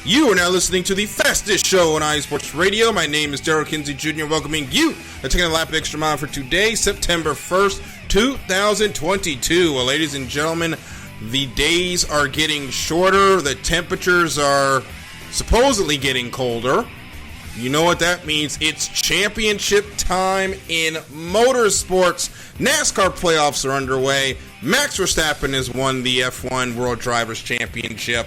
You are now listening to the fastest show on iSports Radio. My name is Daryl Kinsey Jr. welcoming you to taking a lap extra mile for today, September 1st, 2022. Well, ladies and gentlemen, the days are getting shorter. The temperatures are supposedly getting colder. You know what that means. It's championship time in motorsports. NASCAR playoffs are underway. Max Verstappen has won the F1 World Drivers' Championship.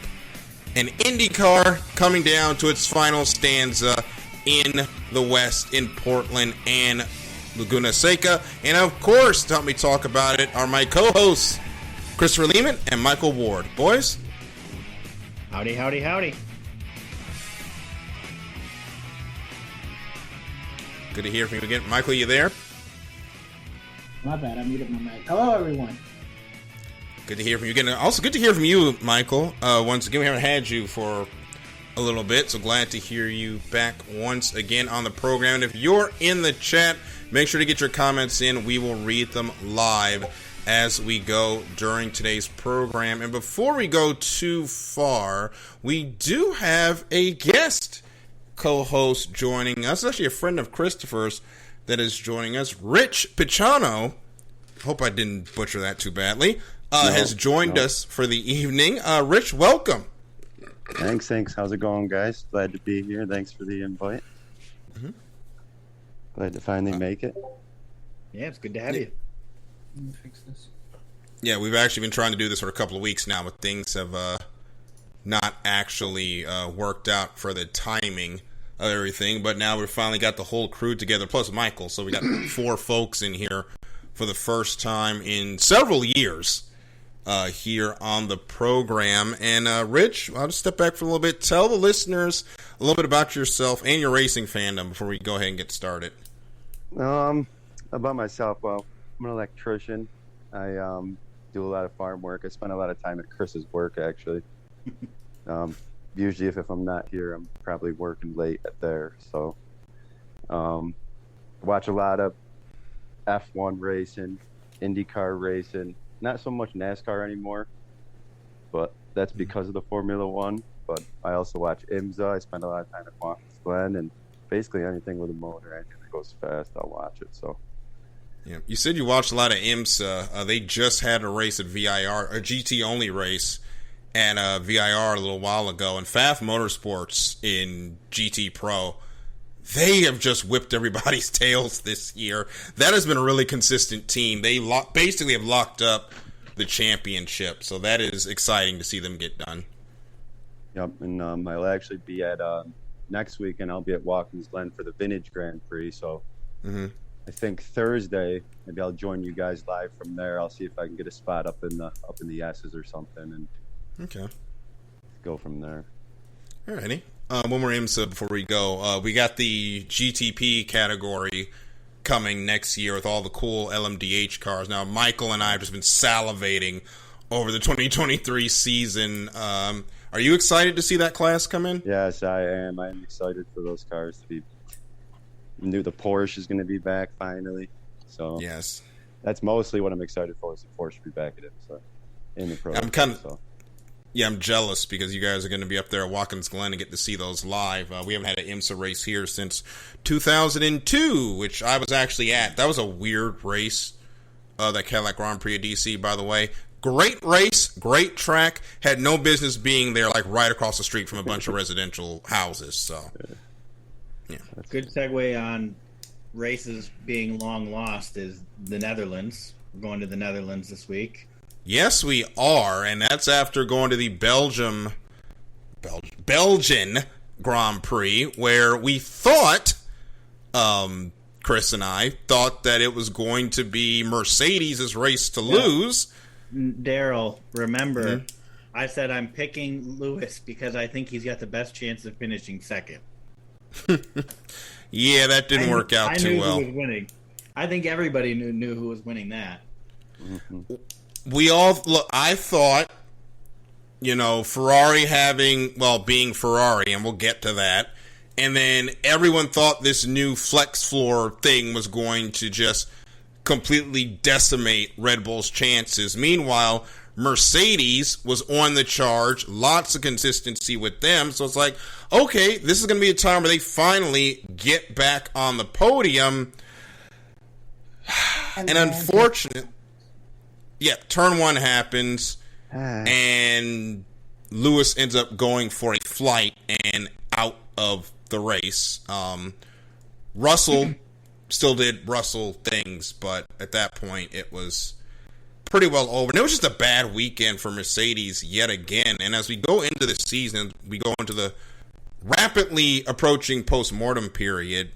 And Indycar coming down to its final stanza in the West, in Portland and Laguna Seca. And of course, to help me talk about it are my co-hosts, Christopher Lehman and Michael Ward. Boys? Howdy, howdy, howdy. Good to hear from you again. Michael, you there? My bad, I muted my mic. Hello, everyone. Good to hear from you again. Also, good to hear from you, Michael. Once again, we haven't had you for a little bit, so glad to hear you back once again on the program. And if you're in the chat, make sure to get your comments in. We will read them live as we go during today's program. And before we go too far, we do have a guest co-host joining us. It's actually a friend of Christopher's that is joining us. Rich Picciano, hope I didn't butcher that too badly, has joined us for the evening. Rich, welcome. Thanks. How's it going, guys? Glad to be here. Thanks for the invite. Mm-hmm. Glad to finally make it. Yeah, it's good to have you. Let me fix this. Yeah, we've actually been trying to do this for a couple of weeks now, but things have not actually worked out for the timing of everything. But now we've finally got the whole crew together, plus Michael. So we got 4 folks in here for the first time in several years here on the program. And Rich, I'll just step back for a little bit. Tell the listeners a little bit about yourself and your racing fandom before we go ahead and get started. About myself, well, I'm an electrician. I do a lot of farm work. I spend a lot of time at Chris's work, actually. Usually, if I'm not here, I'm probably working late at there. So, watch a lot of F1 racing, IndyCar racing. Not so much NASCAR anymore, but that's because of the Formula One. But I also watch IMSA. I spend a lot of time at Watkins Glen, and basically anything with a motor, anything that goes fast, I'll watch it. So. Yeah, you said you watched a lot of IMSA. They just had a race at VIR, a GT only race at VIR a little while ago, and FAF Motorsports in GT Pro, they have just whipped everybody's tails this year. That has been a really consistent team. They basically have locked up the championship, so that is exciting to see them get done. Yep, and I'll actually be at next weekend. I'll be at Watkins Glen for the Vintage Grand Prix. So I think Thursday, maybe I'll join you guys live from there. I'll see if I can get a spot up in the S's or something, and go from there. Alrighty. One more IMSA before we go. We got the GTP category coming next year with all the cool LMDH cars. Now, Michael and I have just been salivating over the 2023 season. Are you excited to see that class come in? Yes, I am. I'm excited for those cars to be. Knew the Porsche is going to be back finally. So yes, that's mostly what I'm excited for, is the Porsche to be back at IMSA in the pro. I'm jealous because you guys are going to be up there at Watkins Glen and get to see those live. We haven't had an IMSA race here since 2002, which I was actually at. That was a weird race, that Cadillac Grand Prix of DC, by the way. Great race, great track. Had no business being there, like right across the street from a bunch of residential houses. So, yeah. Good segue on races being long lost is the Netherlands. We're going to the Netherlands this week. Yes, we are, and that's after going to the Belgian Grand Prix, where we thought, Chris and I thought that it was going to be Mercedes' race to lose. Daryl, remember, I said I'm picking Lewis because I think he's got the best chance of finishing second. Yeah, that didn't work out too well. I knew who was winning. I think everybody knew who was winning that. Mm-hmm. I thought, Ferrari being Ferrari, and we'll get to that. And then everyone thought this new flex floor thing was going to just completely decimate Red Bull's chances. Meanwhile, Mercedes was on the charge, lots of consistency with them. So it's like, okay, this is going to be a time where they finally get back on the podium. And unfortunately, turn one happens, and Lewis ends up going for a flight and out of the race. Russell still did Russell things, but at that point it was pretty well over. And it was just a bad weekend for Mercedes yet again. And as we go into the season, we go into the rapidly approaching post-mortem period,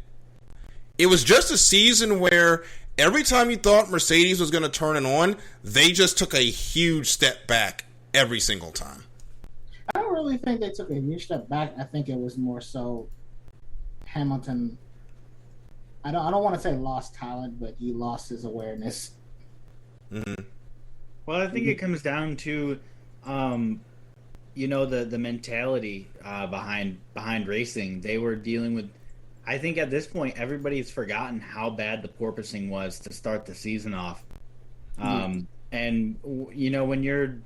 it was just a season where every time you thought Mercedes was going to turn it on, they just took a huge step back every single time. I don't really think they took a huge step back. I think it was more so Hamilton. I don't want to say lost talent, but he lost his awareness. Mm-hmm. Well, I think it comes down to, the mentality behind racing. They were dealing with. I think at this point, everybody's forgotten how bad the porpoising was to start the season off. And when you're,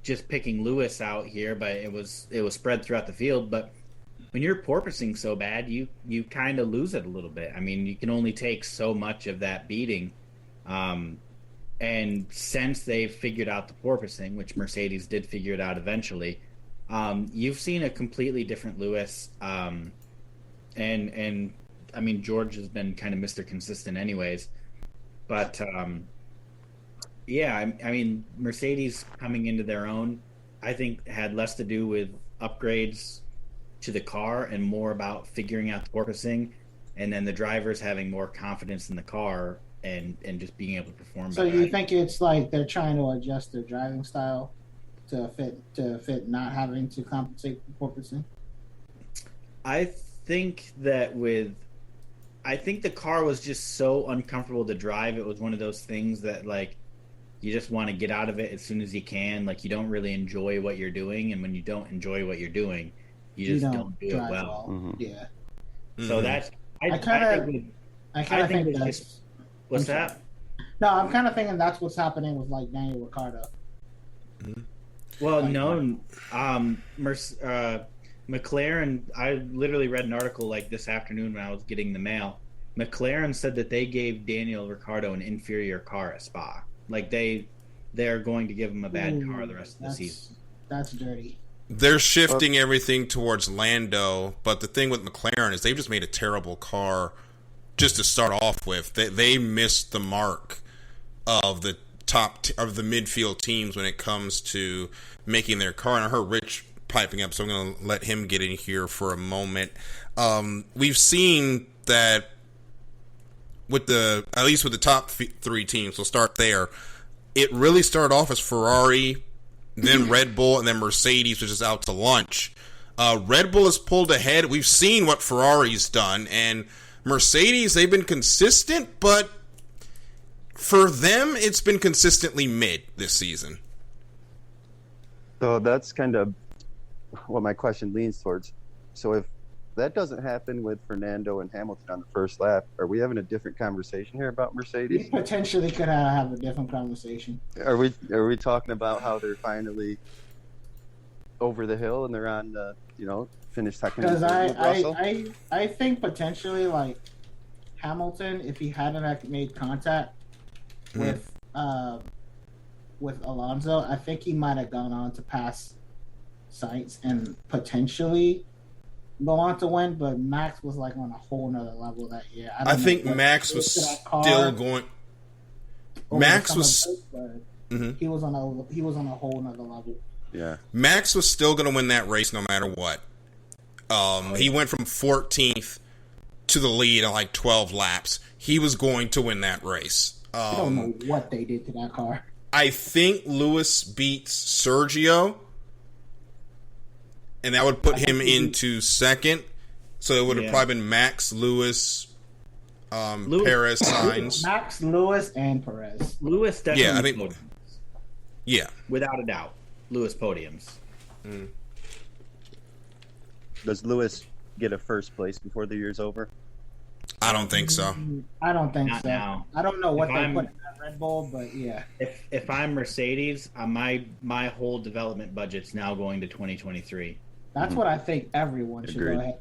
just picking Lewis out here, but it was spread throughout the field. But when you're porpoising so bad, you kind of lose it a little bit. I mean, you can only take so much of that beating. And since they've figured out the porpoising, which Mercedes did figure it out eventually, you've seen a completely different Lewis. And I mean, George has been kind of Mr. Consistent anyways. But, I mean, Mercedes coming into their own, I think had less to do with upgrades to the car and more about figuring out the porpoising, and then the drivers having more confidence in the car and just being able to perform So better. you think it's like they're trying to adjust their driving style to fit not having to compensate for porpoising? I think the car was just so uncomfortable to drive. It was one of those things that, like, you just want to get out of it as soon as you can. Like, you don't really enjoy what you're doing, and when you don't enjoy what you're doing, you just don't do it well. Mm-hmm. Yeah. So that's I kind of think that's. What's that? No, I'm kind of thinking that's what's happening with like Daniel Ricciardo. Well, no, McLaren. I literally read an article like this afternoon when I was getting the mail. McLaren said that they gave Daniel Ricciardo an inferior car at Spa. Like they're going to give him a bad car the rest of the season. That's dirty. They're shifting everything towards Lando, but the thing with McLaren is they've just made a terrible car just to start off with. They missed the mark of the of the midfield teams when it comes to making their car. And I heard Rich piping up, so I'm going to let him get in here for a moment. We've seen that at least with the top three teams, we'll start there. It really started off as Ferrari, then Red Bull, and then Mercedes, which is out to lunch. Red Bull has pulled ahead. We've seen what Ferrari's done, and Mercedes, they've been consistent, but for them, it's been consistently mid this season. So that's kind of what my question leans towards. So if that doesn't happen with Fernando and Hamilton on the first lap, are we having a different conversation here about Mercedes? We potentially could have a different conversation. Are we talking about how they're finally over the hill and they're on the, finish second? Because I think potentially like Hamilton, if he hadn't made contact with Alonso, I think he might have gone on to pass Sainz and potentially go on to win. But Max was like on a whole nother level that year. I think Max was still going. Max was. He was on a whole nother level. Yeah, Max was still going to win that race no matter what. He went from 14th to the lead in like 12 laps. He was going to win that race. I don't know what they did to that car. I think Lewis beats Sergio, and that would put him into second. So it would have probably been Max, Lewis, Perez, Sainz. Max, Lewis, and Perez. Lewis definitely. Yeah, I think. Podiums. Yeah, without a doubt, Lewis podiums. Does Lewis get a first place before the year's over? I don't think so. I don't think Not so. now. I don't know what If they I'm- put in that Red Bull, but yeah. If I'm Mercedes, my whole development budget's now going to 2023. That's what I think everyone should Agreed. go ahead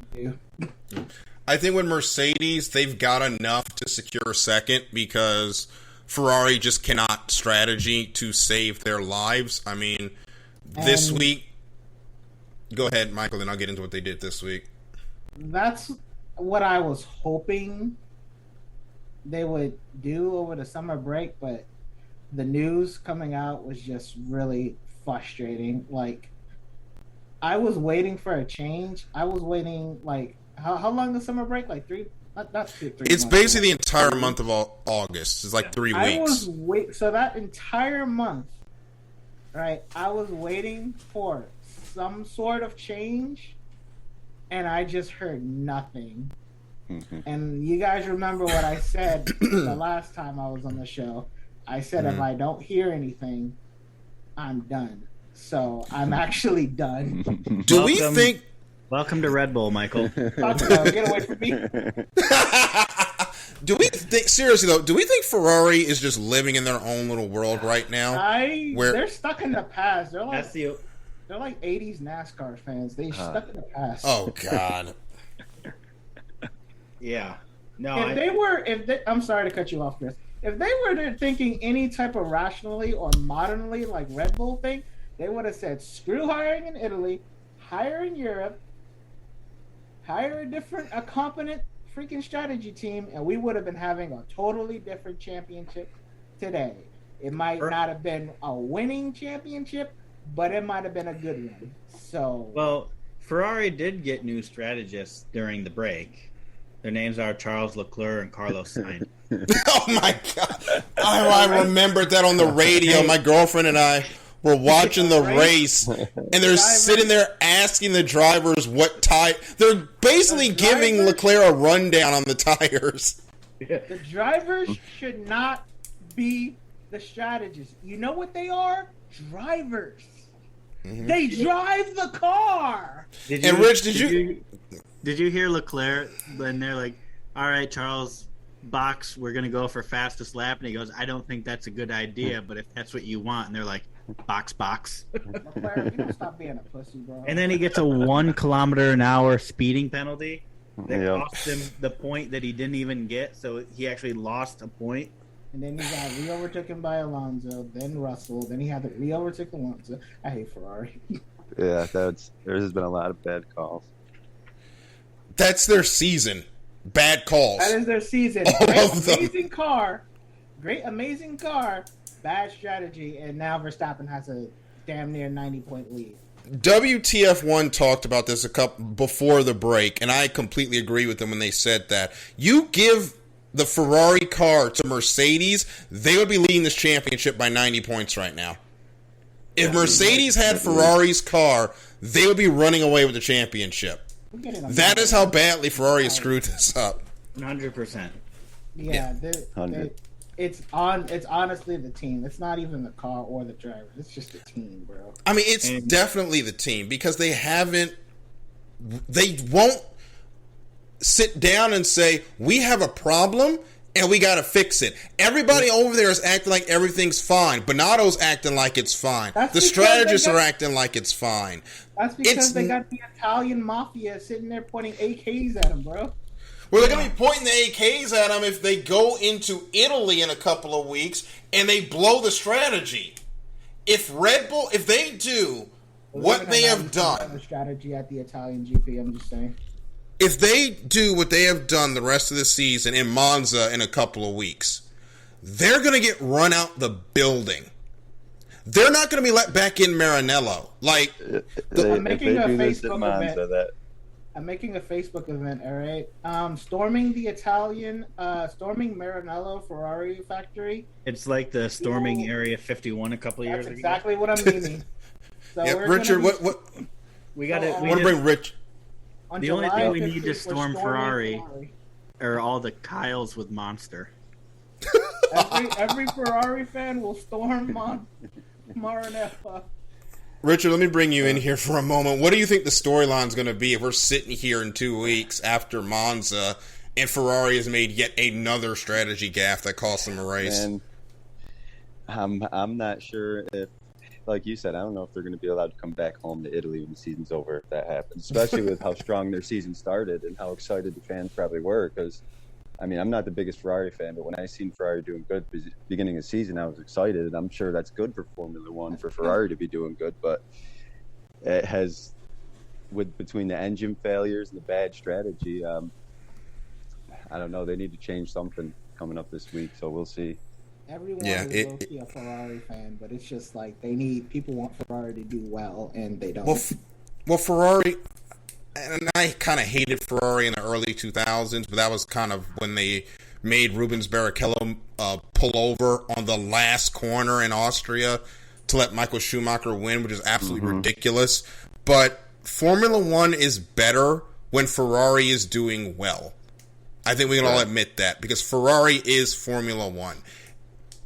and do. I think with Mercedes, they've got enough to secure second because Ferrari just cannot strategy to save their lives. I mean, this And- week... Go ahead, Michael, then I'll get into what they did this week. That's what I was hoping they would do over the summer break, but the news coming out was just really frustrating. Like, I was waiting for a change. I was waiting, like, how long the summer break? Like three? Not three It's months. basically the entire month of August. It's like 3 I weeks. was so that entire month, right? I was waiting for some sort of change, and I just heard nothing. And you guys remember what I said the last time I was on the show? I said if I don't hear anything, I'm done. So I'm actually done. Do we think... Welcome to Red Bull, Michael. Fuck no, get away from me. Do we think... Seriously, though, do we think Ferrari is just living in their own little world right now? They're stuck in the past. That's the They're like 80s NASCAR fans. They stuck in the past. Oh, God. yeah. No, I'm sorry to cut you off, Chris. If they were thinking any type of rationally or modernly like Red Bull think, they would have said, screw hiring in Italy, hire in Europe, hire a competent freaking strategy team, and we would have been having a totally different championship today. It might not have been a winning championship, but it might have been a good one. So, well, Ferrari did get new strategists during the break. Their names are Charles Leclerc and Carlos Sainz. Oh, my God. I remembered that on the radio. My girlfriend and I were watching the race, and they're sitting there asking the drivers what tire. They're basically giving Leclerc a rundown on the tires. The drivers should not be the strategists. You know what they are? Drivers. Mm-hmm. They drive the car. Rich, did you hear Leclerc when they're like, all right, Charles, box, we're going to go for fastest lap? And he goes, I don't think that's a good idea, but if that's what you want. And they're like, box. Leclerc, you don't stop being a pussy, bro. And then he gets a 1 km/h speeding penalty that cost him the point that he didn't even get. So he actually lost a point. And then he got re-overtaken by Alonso, then Russell, then he had to re-overtake Alonso. I hate Ferrari. Yeah, there's been a lot of bad calls. That's their season. Bad calls. That is their season. Great, amazing car, bad strategy, and now Verstappen has a damn near 90-point lead. WTF1 talked about this a couple before the break, and I completely agree with them when they said that. You give the Ferrari car to Mercedes, they would be leading this championship by 90 points right now. If Mercedes had Ferrari's car, they would be running away with the championship. That is how badly Ferrari has screwed this up. 100%. Yeah, it's honestly the team. It's not even the car or the driver. It's just the team, bro. I mean, it's definitely the team because they won't sit down and say, we have a problem and we got to fix it. Everybody over there is acting like everything's fine. Bonato's acting like it's fine. The strategists are acting like it's fine. That's because they got the Italian mafia sitting there pointing AKs at them, bro. Well, they're going to be pointing the AKs at them if they go into Italy in a couple of weeks and they blow the strategy. If Red Bull, if they do what they have done, strategy at the Italian GP, I'm just saying. If they do what they have done the rest of the season in Monza in a couple of weeks, they're going to get run out the building. They're not going to be let back in Maranello. Like, I'm making a Facebook event. I'm making a Facebook event, all right? Storming the Italian, storming Maranello Ferrari factory. It's like the storming Area 51 a couple of years ago. That's exactly what I'm meaning. So yeah, Richard, what? We got to. I want to bring Rich. The only thing we need to storm Ferrari are all the Kyles with Monster. Every Ferrari fan will storm Maranello. Richard, let me bring you in here for a moment. What do you think the storyline's going to be if we're sitting here in 2 weeks after Monza and Ferrari has made yet another strategy gaffe that cost them a race. And I'm not sure if, like you said, I don't know if they're going to be allowed to come back home to Italy when the season's over if that happens, especially with how strong their season started and how excited the fans probably were. Because, I mean, I'm not the biggest Ferrari fan, but when I seen Ferrari doing good beginning of the season, I was excited. And I'm sure that's good for Formula One, for Ferrari to be doing good. But it has, between the engine failures and the bad strategy, I don't know. They need to change something coming up this week, so we'll see. Everyone is low-key a Ferrari fan, but it's just like people want Ferrari to do well, and they don't. Well, Ferrari, and I kind of hated Ferrari in the early 2000s, but that was kind of when they made Rubens Barrichello pull over on the last corner in Austria to let Michael Schumacher win, which is absolutely ridiculous. But Formula One is better when Ferrari is doing well. I think we can all admit that, because Ferrari is Formula One.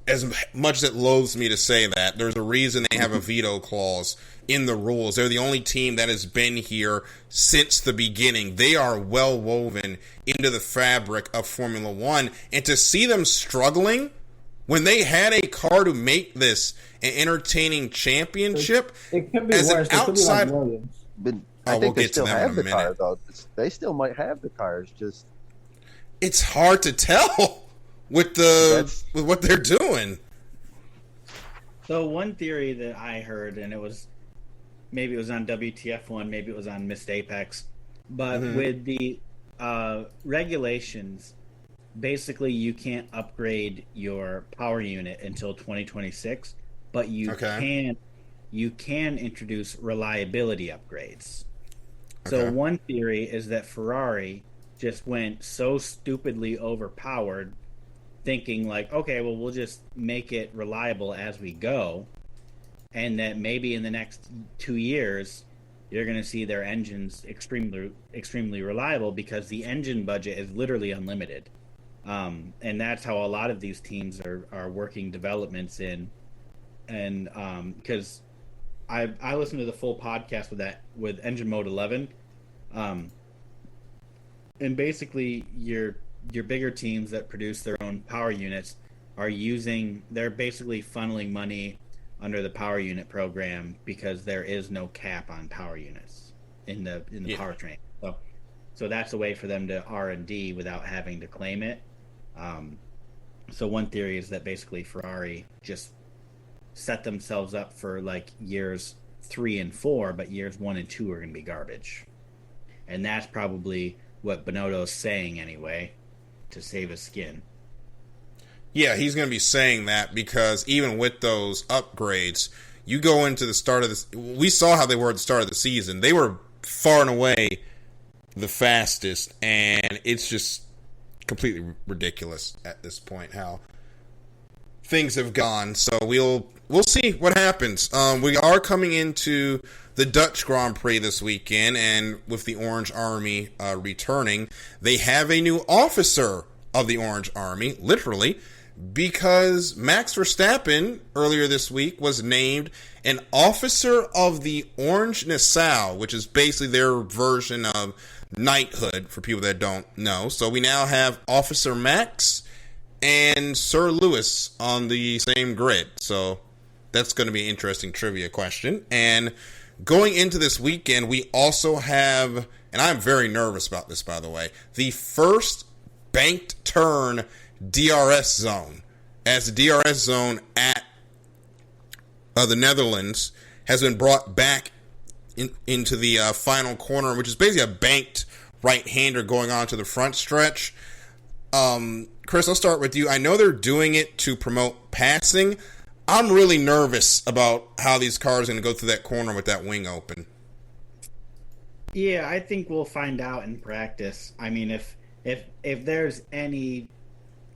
As much as it loathes me to say that, there's a reason they have a veto clause in the rules. They're the only team that has been here since the beginning. They are well woven into the fabric of Formula One. And to see them struggling when they had a car to make this an entertaining championship, it could be as worse. an outside, But I think we'll they get to still them have in a the car, minute. though. They still might have the cars, just... It's hard to tell with what they're doing. So one theory that I heard, and maybe it was on WTF1, maybe it was on Missed Apex, but with the regulations, basically you can't upgrade your power unit until 2026, but you can introduce reliability upgrades. So one theory is that Ferrari just went so stupidly overpowered, thinking like, okay, well, we'll just make it reliable as we go, and that maybe in the next 2 years you're going to see their engines extremely reliable, because the engine budget is literally unlimited, and that's how a lot of these teams are working developments in. And because I listened to the full podcast with Engine Mode 11, and basically your bigger teams that produce their own power units they're basically funneling money under the power unit program, because there is no cap on power units in the powertrain. So that's a way for them to R&D without having to claim it. So one theory is that basically Ferrari just set themselves up for like years 3 and 4, but years 1 and 2 are going to be garbage. And that's probably what Binotto's saying anyway, to save his skin. Yeah, he's going to be saying that, because even with those upgrades, you go into the start of this. We saw how they were at the start of the season. They were far and away the fastest, and it's just completely ridiculous at this point how things have gone. So we'll see what happens. We are coming into the Dutch Grand Prix this weekend, and with the Orange Army returning, they have a new officer of the Orange Army, literally, because Max Verstappen earlier this week was named an officer of the Orange Nassau, which is basically their version of knighthood for people that don't know. So we now have Officer Max and Sir Lewis on the same grid. So that's going to be an interesting trivia question. And going into this weekend, we also have, and I'm very nervous about this, by the way, the first banked turn DRS zone, as the DRS zone at the Netherlands has been brought back into the final corner, which is basically a banked right-hander going on to the front stretch. Chris, I'll start with you. I know they're doing it to promote passing. I'm really nervous about how these cars are going to go through that corner with that wing open. Yeah, I think we'll find out in practice. I mean, if there's any,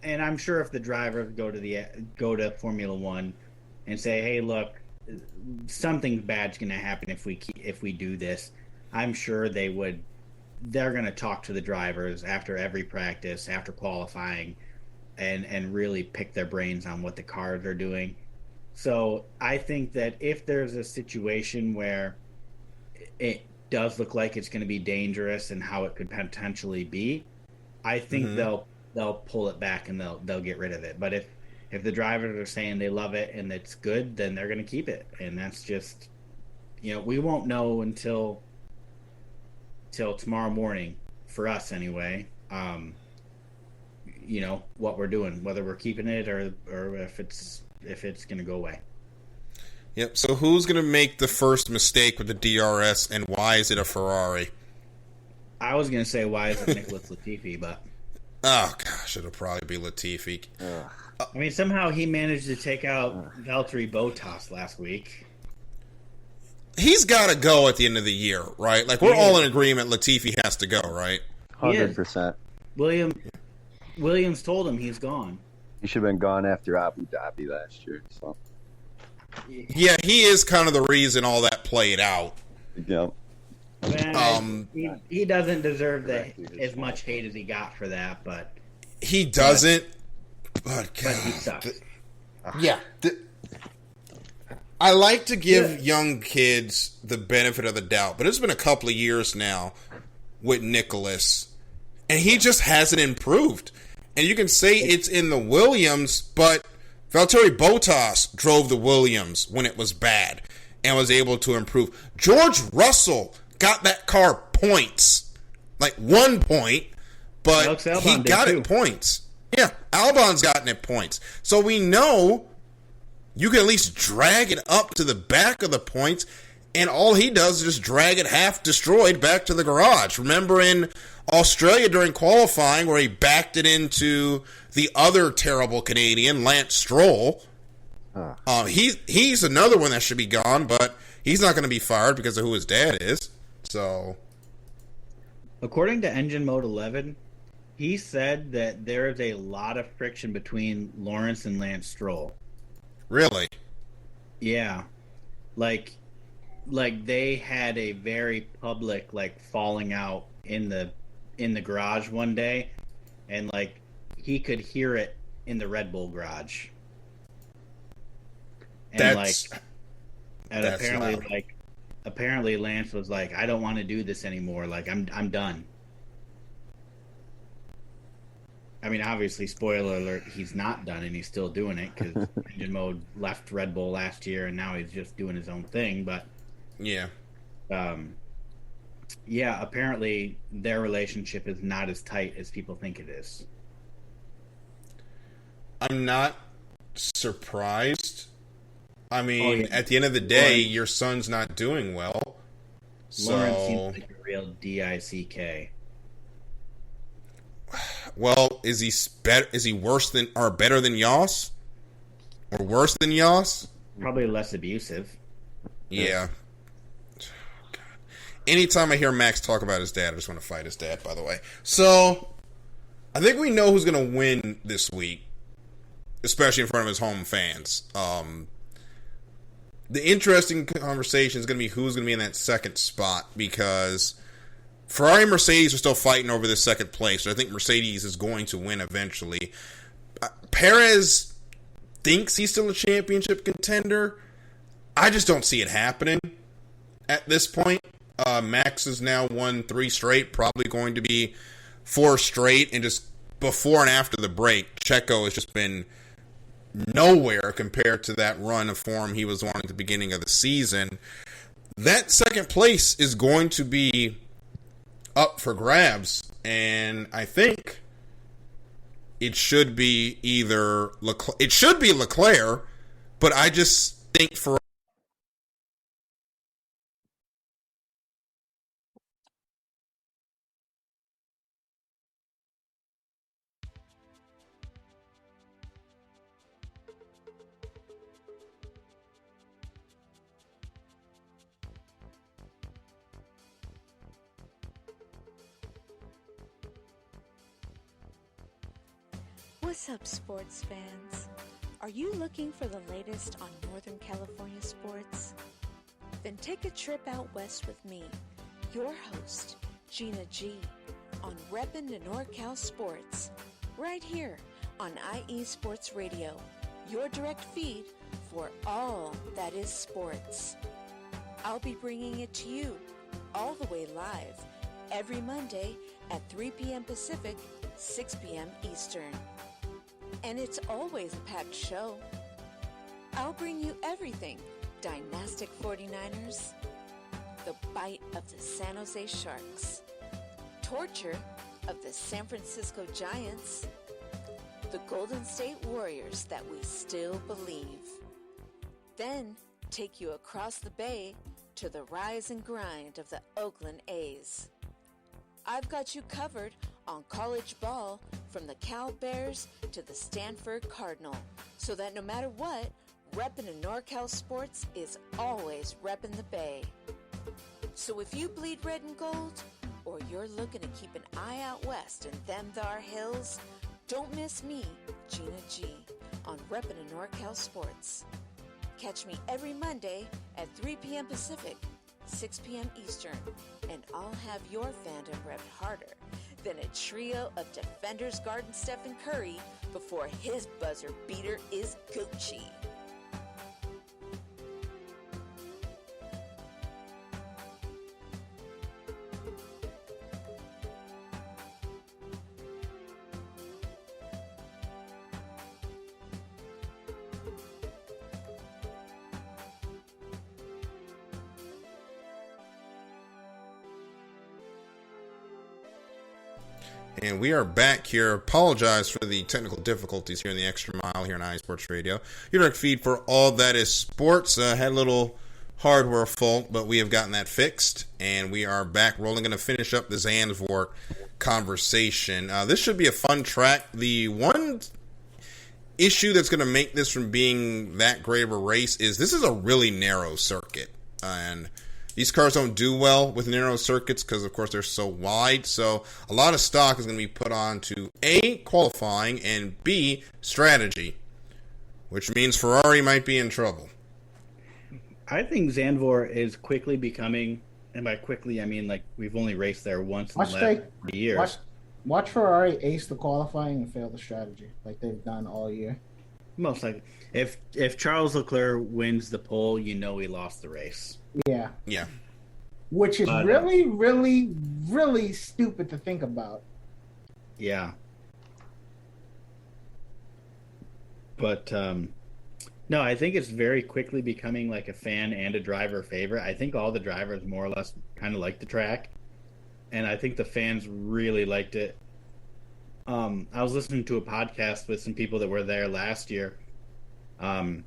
and I'm sure if the drivers go to Formula One and say, "Hey, look, something bad's going to happen if we do this," I'm sure they're going to talk to the drivers after every practice, after qualifying, and really pick their brains on what the cars are doing. So I think that if there's a situation where it does look like it's going to be dangerous and how it could potentially be, I think they'll pull it back and they'll get rid of it. But if the drivers are saying they love it and it's good, then they're going to keep it. And that's just, we won't know until tomorrow morning, for us anyway. What we're doing, whether we're keeping it or if it's going to go away. Yep. So who's going to make the first mistake with the DRS, and why is it a Ferrari? I was going to say, why is it Nicholas Latifi, but... Oh, gosh, it'll probably be Latifi. I mean, somehow he managed to take out Valtteri Bottas last week. He's got to go at the end of the year, right? Like, we're all in agreement Latifi has to go, right? 100%. Williams told him he's gone. He should have been gone after Abu Dhabi last year. So. Yeah, he is kind of the reason all that played out. Yeah. Man, he doesn't deserve as much hate as he got for that, but he doesn't. But he sucks. I like to give young kids the benefit of the doubt, but it's been a couple of years now with Nicholas, and he just hasn't improved. And you can say it's in the Williams, but Valtteri Bottas drove the Williams when it was bad and was able to improve. George Russell got that car points, like 1 point, but he got it points. Yeah, Albon's gotten it points. So we know you can at least drag it up to the back of the points, and all he does is just drag it half destroyed back to the garage. Remember in Australia during qualifying where he backed it into the other terrible Canadian, Lance Stroll? He's another one that should be gone, but he's not going to be fired because of who his dad is. So, according to Engine Mode 11, he said that there is a lot of friction between Lawrence and Lance Stroll. Really? Yeah. Like they had a very public falling out in the garage one day, and he could hear it in the Red Bull garage. And apparently Lance was like, I don't want to do this anymore. I'm done. I mean, obviously, spoiler alert, he's not done, and he's still doing it because Engine Mode left Red Bull last year, and now he's just doing his own thing. But apparently their relationship is not as tight as people think it is. I'm not surprised. I mean, at the end of the day, your son's not doing well. Lawrence seems like a real DICK. Well, is he worse than or better than Yoss? Or worse than Yoss? Probably less abusive. Yeah. God. Anytime I hear Max talk about his dad, I just want to fight his dad, by the way. So, I think we know who's going to win this week, especially in front of his home fans. The interesting conversation is going to be who's going to be in that second spot, because Ferrari and Mercedes are still fighting over this second place. So I think Mercedes is going to win eventually. Perez thinks he's still a championship contender. I just don't see it happening at this point. Max has now won 3 straight, probably going to be 4 straight. And just before and after the break, Checo has just been nowhere compared to that run of form he was on at the beginning of the season. That second place is going to be up for grabs, and I think it should be Leclerc, but I just think for What's up, sports fans? Are you looking for the latest on Northern California sports? Then take a trip out west with me, your host, Gina G, on Reppin' the NorCal Sports, right here on IE Sports Radio, your direct feed for all that is sports. I'll be bringing it to you all the way live every Monday at 3 p.m. Pacific, 6 p.m. Eastern. And it's always a packed show. I'll bring you everything Dynastic 49ers, the bite of the San Jose Sharks, torture of the San Francisco Giants, the Golden State Warriors that we still believe. Then take you across the bay to the rise and grind of the Oakland A's. I've got you covered on college ball from the Cal Bears to the Stanford Cardinal, so that no matter what, reppin' in NorCal sports is always reppin' the Bay. So if you bleed red and gold, or you're looking to keep an eye out west in them thar hills, don't miss me, Gina G, on reppin' in NorCal sports. Catch me every Monday at 3 p.m. Pacific, 6 p.m. Eastern, and I'll have your fandom repped harder than a trio of defenders guarding Stephen Curry before his buzzer beater is Gucci. And we are back here. Apologize for the technical difficulties here in the Extra Mile here on iSports Radio. Your direct feed for all that is sports. Had a little hardware fault, but we have gotten that fixed. And we are back rolling. Going to finish up the Zandvoort conversation. This should be a fun track. The one issue that's going to make this from being that great of a race is this is a really narrow circuit. And these cars don't do well with narrow circuits because, of course, they're so wide. So a lot of stock is going to be put on to A, qualifying, and B, strategy, which means Ferrari might be in trouble. I think Zandvoort is quickly becoming, and by quickly I mean like we've only raced there once in the last years. Watch Ferrari ace the qualifying and fail the strategy like they've done all year. Most likely. If Charles Leclerc wins the pole, you know he lost the race. Yeah. Yeah. Which is really, really, really stupid to think about. Yeah. But, no, I think it's very quickly becoming like a fan and a driver favorite. I think all the drivers more or less kind of like the track. And I think the fans really liked it. I was listening to a podcast with some people that were there last year. And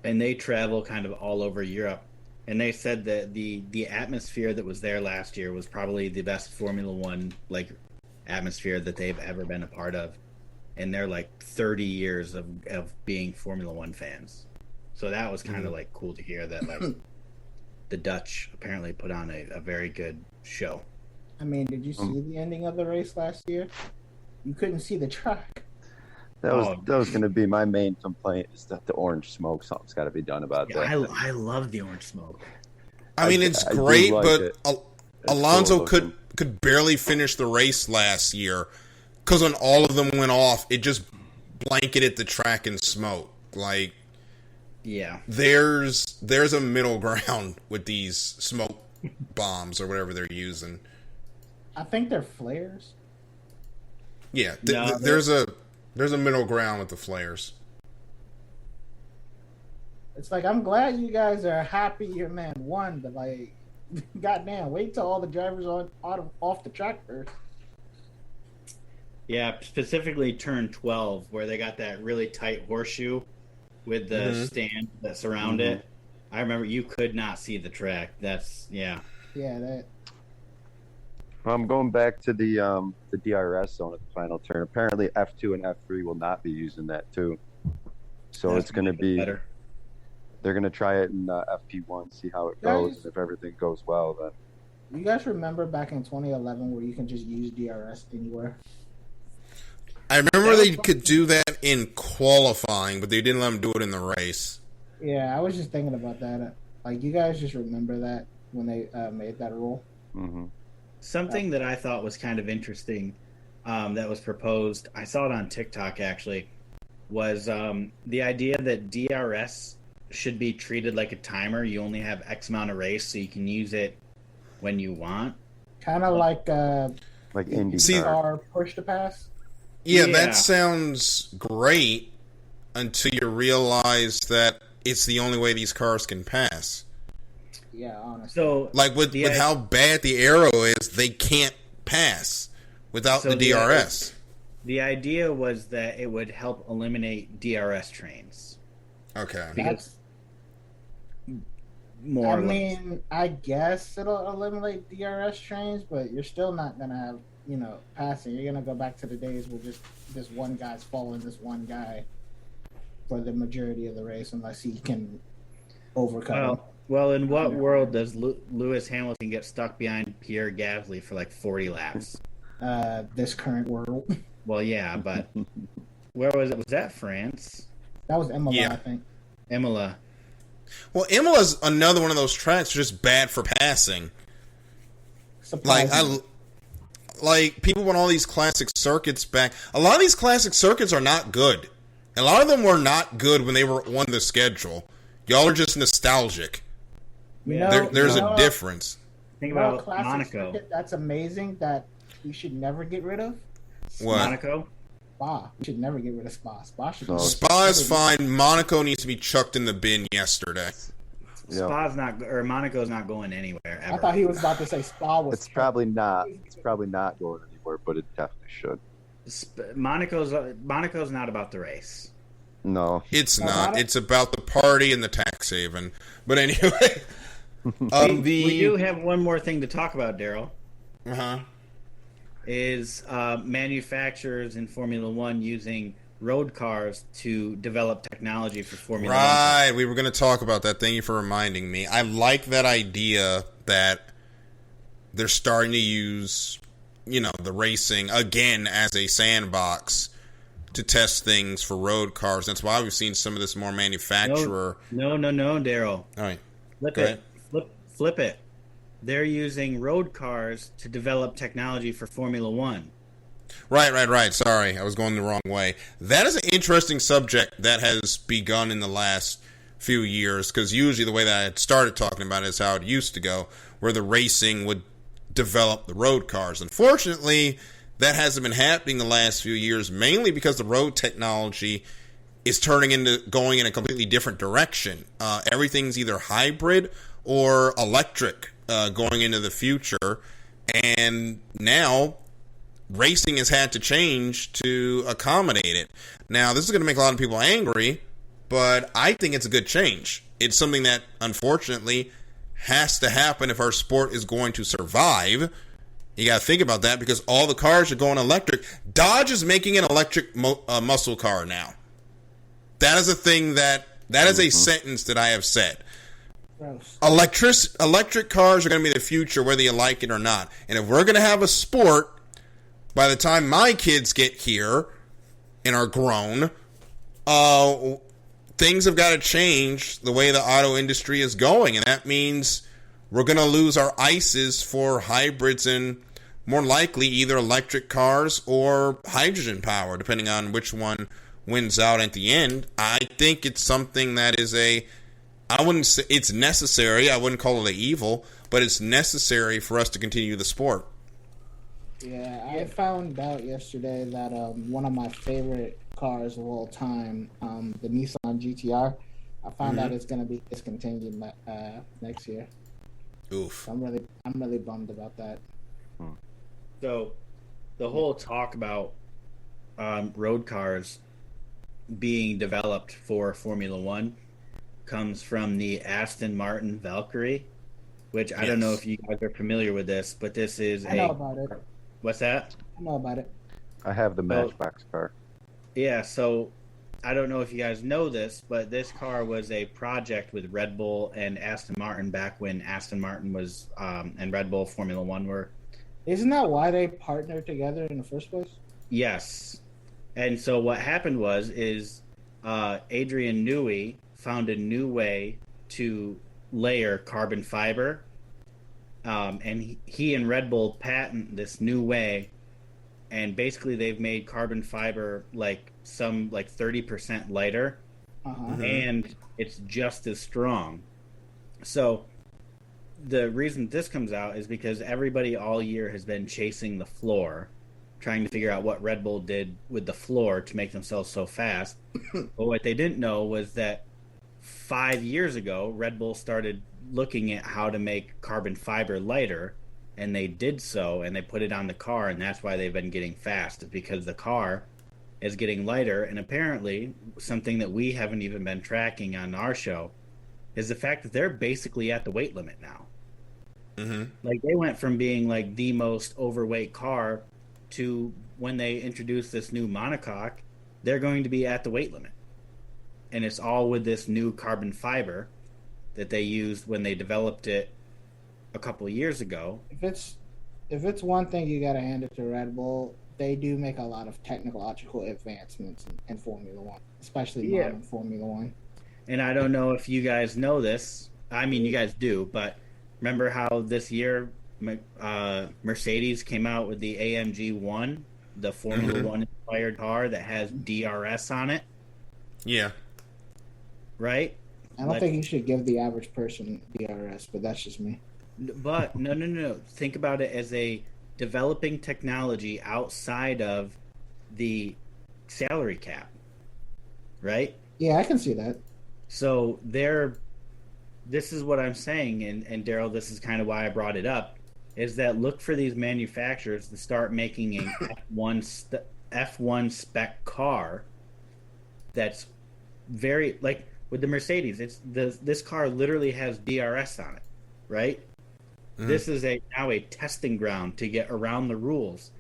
they travel kind of all over Europe. And they said that the atmosphere that was there last year was probably the best Formula One like atmosphere that they've ever been a part of. And they're like 30 years of being Formula One fans. So that was kind of like cool to hear that like the Dutch apparently put on a very good show. I mean, did you see the ending of the race last year? You couldn't see the track. That was going to be my main complaint is that the orange smoke. Something's got to be done about that. I love the orange smoke. I mean, it's great, but Alonso cool could barely finish the race last year because when all of them went off, it just blanketed the track in smoke. Like, yeah, there's a middle ground with these smoke bombs or whatever they're using. I think they're flares. Yeah, there's a middle ground with the flares. It's like, I'm glad you guys are happy your man won, but like, goddamn, wait till all the drivers off the track first. Yeah, specifically turn 12, where they got that really tight horseshoe with the stand that surround it. I remember you could not see the track. Yeah, that. I'm going back to the DRS zone at the final turn. Apparently, F2 and F3 will not be using that too. So it's going to be better. They're going to try it in FP1, see how it goes, and if everything goes well, then. You guys remember back in 2011 where you can just use DRS anywhere? I remember they could do that in qualifying, but they didn't let them do it in the race. Yeah, I was just thinking about that. Like, you guys just remember that when they made that rule? Mm-hmm. Something that I thought was kind of interesting that was proposed, I saw it on TikTok actually, was the idea that DRS should be treated like a timer. You only have X amount of race, so you can use it when you want. Kind of like like Indycar. See, Are push to pass. Yeah, that sounds great until you realize that it's the only way these cars can pass. Yeah, honestly. So, like with how bad the aero is, they can't pass without the DRS. The idea was that it would help eliminate DRS trains. Okay. Because I guess it'll eliminate DRS trains, but you're still not going to have, passing. You're going to go back to the days where just this one guy's following this one guy for the majority of the race unless he can overcome him. Well, in what world does Lewis Hamilton get stuck behind Pierre Gasly for like 40 laps? This current world. Well, yeah, but where was it? Was that France? That was Imola, I think. Imola. Well, Imola's another one of those tracks just bad for passing. Like people want all these classic circuits back. A lot of these classic circuits are not good. A lot of them were not good when they were on the schedule. Y'all are just nostalgic. There's a difference. Think about Monaco. Circuit, that's amazing that we should never get rid of. What? Monaco? Spa. We should never get rid of Spa. Spa is fine. Monaco needs to be chucked in the bin yesterday. Monaco's not going anywhere ever. I thought he was about to say Spa was. It's probably not. It's probably not going anywhere, but it definitely should. Monaco's not about the race. No, it's not. It's about the party and the tax haven. But anyway, we do have one more thing to talk about, Daryl. Is manufacturers in Formula One using road cars to develop technology for Formula One. Right, we were going to talk about that. Thank you for reminding me. I like that idea that they're starting to use, the racing again as a sandbox to test things for road cars. That's why we've seen some of this more manufacturer. No, Daryl. All right. Flip it. They're using road cars to develop technology for Formula One. Right. Sorry, I was going the wrong way. That is an interesting subject that has begun in the last few years, because usually the way that I had started talking about it is how it used to go, where the racing would develop the road cars. Unfortunately, that hasn't been happening the last few years, mainly because the road technology is turning into going in a completely different direction. Everything's either hybrid or electric going into the future, and now racing has had to change to accommodate it. Now, this is going to make a lot of people angry, but I think it's a good change. It's something that, unfortunately, has to happen if our sport is going to survive. You got to think about that, because all the cars are going electric. Dodge is making an electric muscle car now. That is a thing that is a sentence that I have said. Gross. Electric cars are going to be the future, whether you like it or not. And if we're going to have a sport, by the time my kids get here and are grown, things have got to change the way the auto industry is going. And that means we're going to lose our ICEs for hybrids and more likely either electric cars or hydrogen power, depending on which one wins out at the end. I think it's something that is I wouldn't say it's necessary. I wouldn't call it an evil, but it's necessary for us to continue the sport. Yeah, I found out yesterday that one of my favorite cars of all time, the Nissan GTR, I found out it's going to be discontinued next year. Oof. So I'm really bummed about that. So, the whole talk about road cars being developed for Formula One comes from the Aston Martin Valkyrie, which I don't know if you guys are familiar with this, but this is I know about it. What's that? I know about it. I have the Matchbox car. Yeah, so I don't know if you guys know this, but this car was a project with Red Bull and Aston Martin back when Aston Martin was and Red Bull Formula One were. Isn't that why they partnered together in the first place? Yes. And so what happened was Adrian Newey found a new way to layer carbon fiber, and he and Red Bull patent this new way, and basically they've made carbon fiber like 30% lighter, and it's just as strong. So the reason this comes out is because everybody all year has been chasing the floor, trying to figure out what Red Bull did with the floor to make themselves so fast. But what they didn't know was that 5 years ago, Red Bull started looking at how to make carbon fiber lighter, and they did so, and they put it on the car, and that's why they've been getting fast, is because the car is getting lighter. And apparently, something that we haven't even been tracking on our show is the fact that they're basically at the weight limit now. Mm-hmm. Like, they went from being like the most overweight car to, when they introduce this new monocoque, they're going to be at the weight limit. And it's all with this new carbon fiber that they used when they developed it a couple of years ago. If it's one thing you got to hand it to Red Bull, they do make a lot of technological advancements in Formula One, especially modern Formula One. And I don't know if you guys know this. I mean, you guys do, but remember how this year Mercedes came out with the AMG 1, the Formula One inspired car that has DRS on it? Yeah. Right? I don't think you should give the average person DRS, but that's just me. But no. Think about it as a developing technology outside of the salary cap, right? Yeah, I can see that. So this is what I'm saying, and Daryl, this is kind of why I brought it up, is that look for these manufacturers to start making an F1 spec car that's very, like with the Mercedes, this car literally has DRS on it, right? Mm-hmm. This is now a testing ground to get around the rules.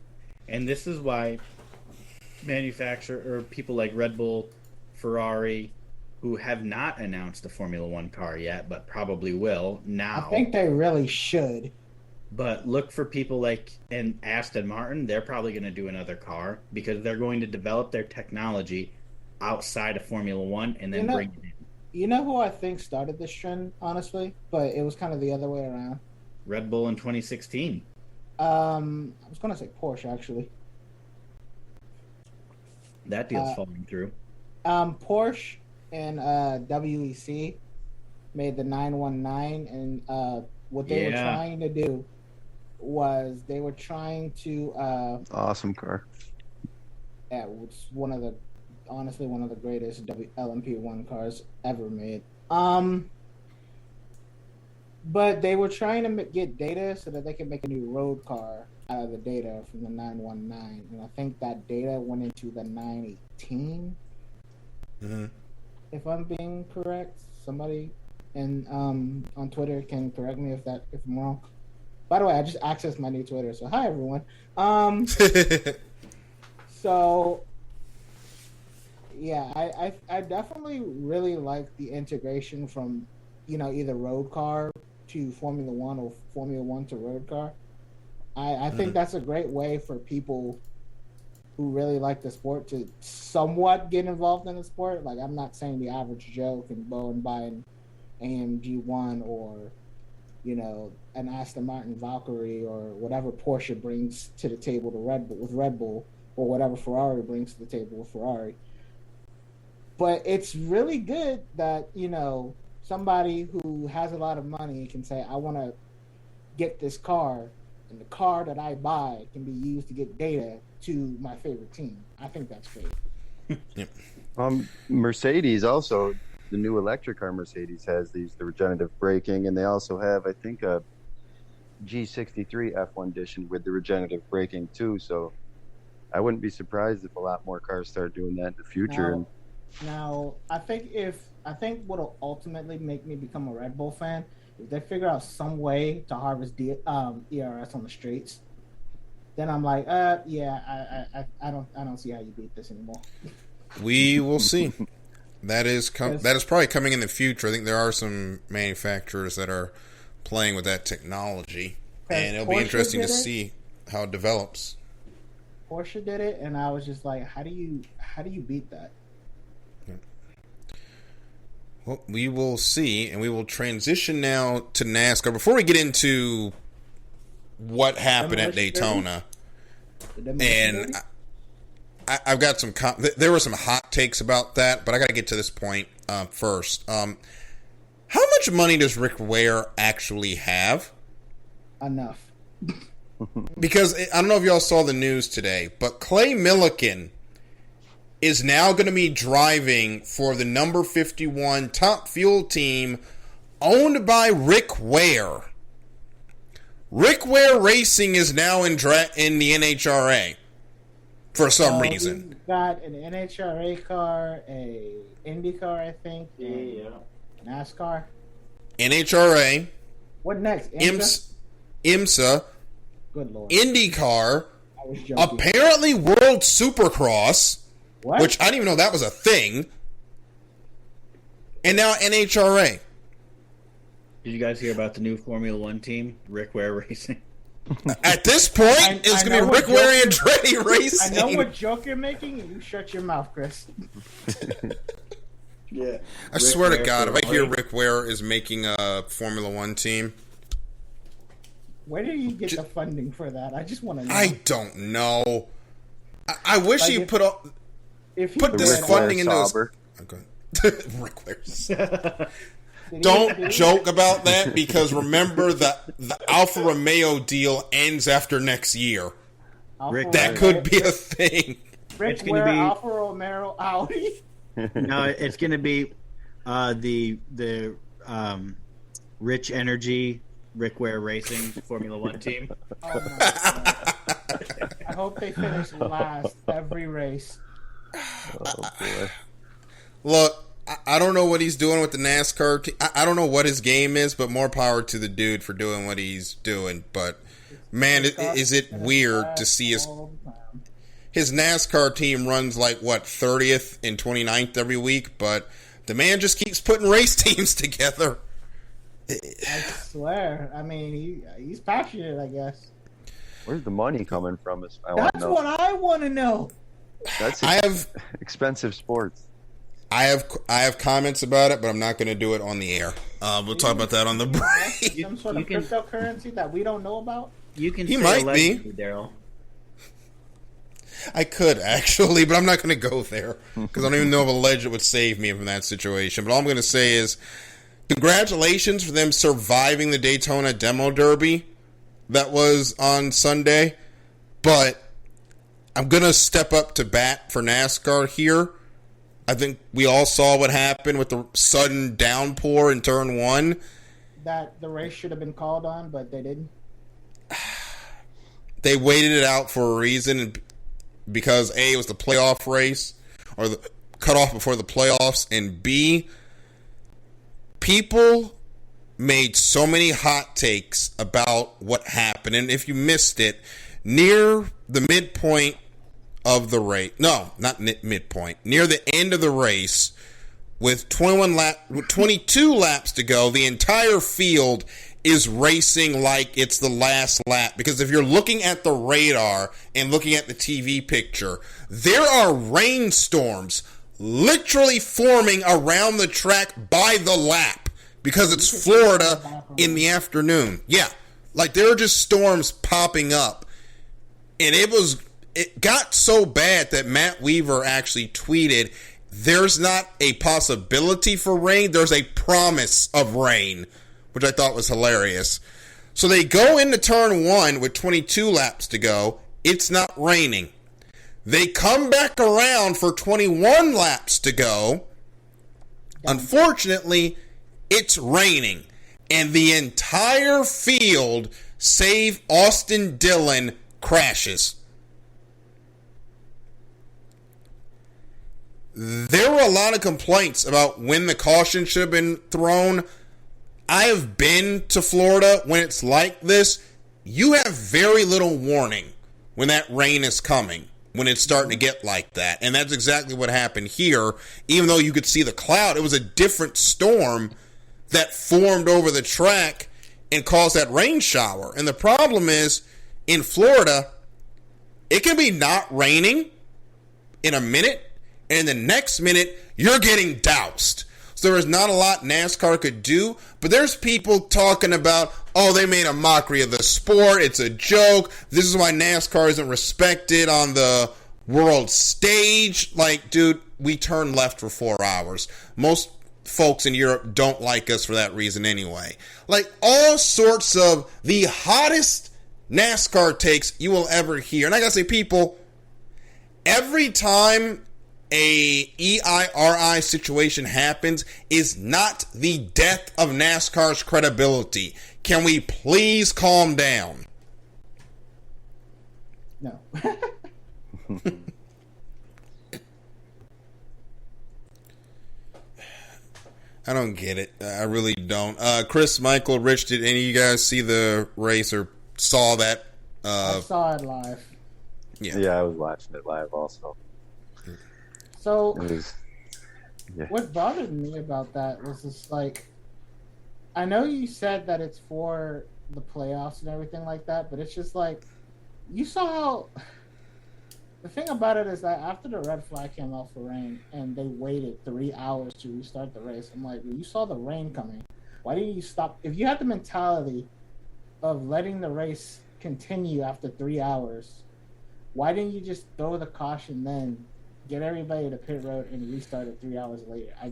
And this is why people like Red Bull, Ferrari, who have not announced a Formula One car yet, but probably will now. I think they really should. But look for people like Aston Martin. They're probably going to do another car because they're going to develop their technology outside of Formula One and then bring it in. You know who I think started this trend, honestly? But it was kind of the other way around. Red Bull in 2016. I was going to say Porsche, actually. That deal's falling through. Porsche and WEC made the 919, and what they were trying to do was they were trying to awesome car. Yeah, it's one of the greatest LMP1 cars ever made. But they were trying to get data so that they could make a new road car out of the data from the 919, and I think that data went into the 918. Mm-hmm. If I'm being correct, somebody on Twitter can correct me if I'm wrong. By the way, I just accessed my new Twitter, so hi everyone. So yeah, I definitely really like the integration from either road car to Formula One or Formula One to road car. I think that's a great way for people who really like the sport to somewhat get involved in the sport. Like, I'm not saying the average Joe can go and buy an AMG 1 or, an Aston Martin Valkyrie or whatever Porsche brings to the table to Red Bull, or whatever Ferrari brings to the table with Ferrari. But it's really good that, somebody who has a lot of money can say, I want to get this car, and the car that I buy can be used to get data to my favorite team. I think that's great. Yep. Mercedes also, the new electric car Mercedes has the regenerative braking, and they also have, I think, a G63 F1 edition with the regenerative braking too. So I wouldn't be surprised if a lot more cars start doing that in the future. Now, I think what'll ultimately make me become a Red Bull fan is they figure out some way to harvest ERS on the streets. Then I'm like, I don't see how you beat this anymore. We will see. That is probably coming in the future. I think there are some manufacturers that are playing with that technology, and it'll be interesting to see how it develops. Porsche did it, and I was just like, how do you beat that? Well, we will see, and we will transition now to NASCAR. Before we get into what happened at Daytona, and I've got there were some hot takes about that, but I got to get to this point first. How much money does Rick Ware actually have? Enough. Because I don't know if y'all saw the news today, but Clay Millican is now going to be driving for the number 51 Top Fuel team owned by Rick Ware. Rick Ware Racing is now in the NHRA for some reason. He's got an NHRA car, a Indycar, I think. Yeah. NASCAR. NHRA. What next? IMSA. Good Lord. IndyCar. I was joking. Apparently World Supercross. What? Which I didn't even know that was a thing. And now NHRA. Did you guys hear about the new Formula One team, Rick Ware Racing? At this point, it's going to be Rick Ware and Andretti Racing. I know what joke you're making, and you shut your mouth, Chris. Yeah. I swear to God, if I hear Rick Ware is making a Formula One team. Where do you get the funding for that? I just want to know. I don't know. I wish he put this funding into his... Okay. Rick Ware. Don't joke about that, because remember the Alfa Romeo deal ends after next year. That could be a thing. Rick Ware, Alfa Romeo, Audi. No, it's going to be the Rich Energy Rick Ware Racing Formula One team. Oh my God. I hope they finish last every race. Oh boy. Look, I don't know what he's doing with the NASCAR team. I don't know what his game is, but more power to the dude for doing what he's doing. But, man, is it weird to see his NASCAR team runs like, 30th and 29th every week, but the man just keeps putting race teams together. I swear. I mean, he's passionate, I guess. Where's the money coming from? That's what I want to know. That's expensive sports. I have comments about it, but I'm not going to do it on the air. We'll talk about that on the break. Some sort of cryptocurrency that we don't know about? He might be. Daryl. I could, actually, but I'm not going to go there, because I don't even know if a legend would save me from that situation. But all I'm going to say is, congratulations for them surviving the Daytona Demo Derby that was on Sunday. But I'm going to step up to bat for NASCAR here. I think we all saw what happened with the sudden downpour in Turn 1. That the race should have been called on, but they didn't. They waited it out for a reason, because A, it was the playoff race, or the cutoff before the playoffs, and B, people made so many hot takes about what happened. And if you missed it, near the midpoint of the race, no, not midpoint, near the end of the race, with 22 laps to go, the entire field is racing like it's the last lap. Because if you're looking at the radar and looking at the TV picture, there are rainstorms literally forming around the track by the lap, because it's Florida in the afternoon. Yeah, like there are just storms popping up. And it got so bad that Matt Weaver actually tweeted, there's not a possibility for rain, there's a promise of rain, which I thought was hilarious. So they go into Turn 1 with 22 laps to go. It's not raining. They come back around for 21 laps to go. Unfortunately, it's raining. And the entire field, save Austin Dillon, crashes. There were a lot of complaints about when the caution should have been thrown. I have been to Florida when it's like this. You have very little warning when that rain is coming, when it's starting to get like that. And that's exactly what happened here. Even though you could see the cloud, it was a different storm that formed over the track and caused that rain shower. And the problem is, in Florida, it can be not raining in a minute, and the next minute, you're getting doused. So there is not a lot NASCAR could do, but there's people talking about, oh, they made a mockery of the sport, it's a joke, this is why NASCAR isn't respected on the world stage. Like, dude, we turned left for 4 hours. Most folks in Europe don't like us for that reason anyway. Like, all sorts of the hottest NASCAR takes you will ever hear. And I gotta say, people, every time a EIRI situation happens is not the death of NASCAR's credibility. Can we please calm down? No. I don't get it. I really don't. Chris, Michael, Rich, did any of you guys see the race or saw that? I saw it live. Yeah, I was watching it live also. So, yeah. what bothered me about that was just like, I know you said that it's for the playoffs and everything like that, but it's just like, you saw how. The thing about it is that after the red flag came out for rain and they waited 3 hours to restart the race, I'm like, well, you saw the rain coming. Why didn't you stop? If you had the mentality of letting the race continue after 3 hours, why didn't you just throw the caution then, get everybody to pit road and restart it 3 hours later? I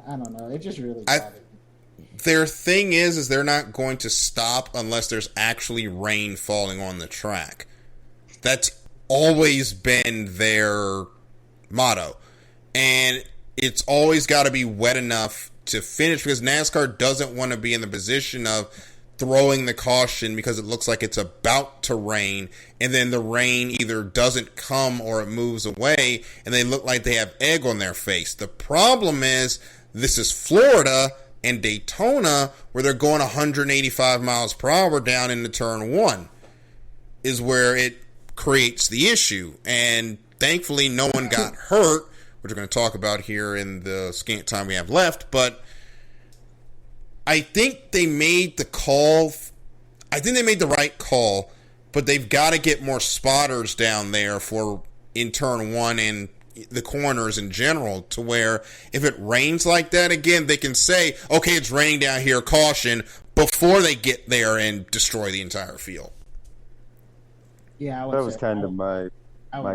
don't know. It just really bothered me. Their thing is they're not going to stop unless there's actually rain falling on the track. That's always been their motto. And it's always got to be wet enough to finish, because NASCAR doesn't want to be in the position of throwing the caution because it looks like it's about to rain, and then the rain either doesn't come or it moves away, and they look like they have egg on their face. The problem is, this is Florida and Daytona, where they're going 185 miles per hour down into turn one, is where it creates the issue. And thankfully no one got hurt, which we're going to talk about here in the scant time we have left. But I think they made the call. I think they made the right call, but they've got to get more spotters down there for in turn one and the corners in general, to where if it rains like that again, they can say, okay, it's raining down here, caution, before they get there and destroy the entire field. Yeah, that was kind of my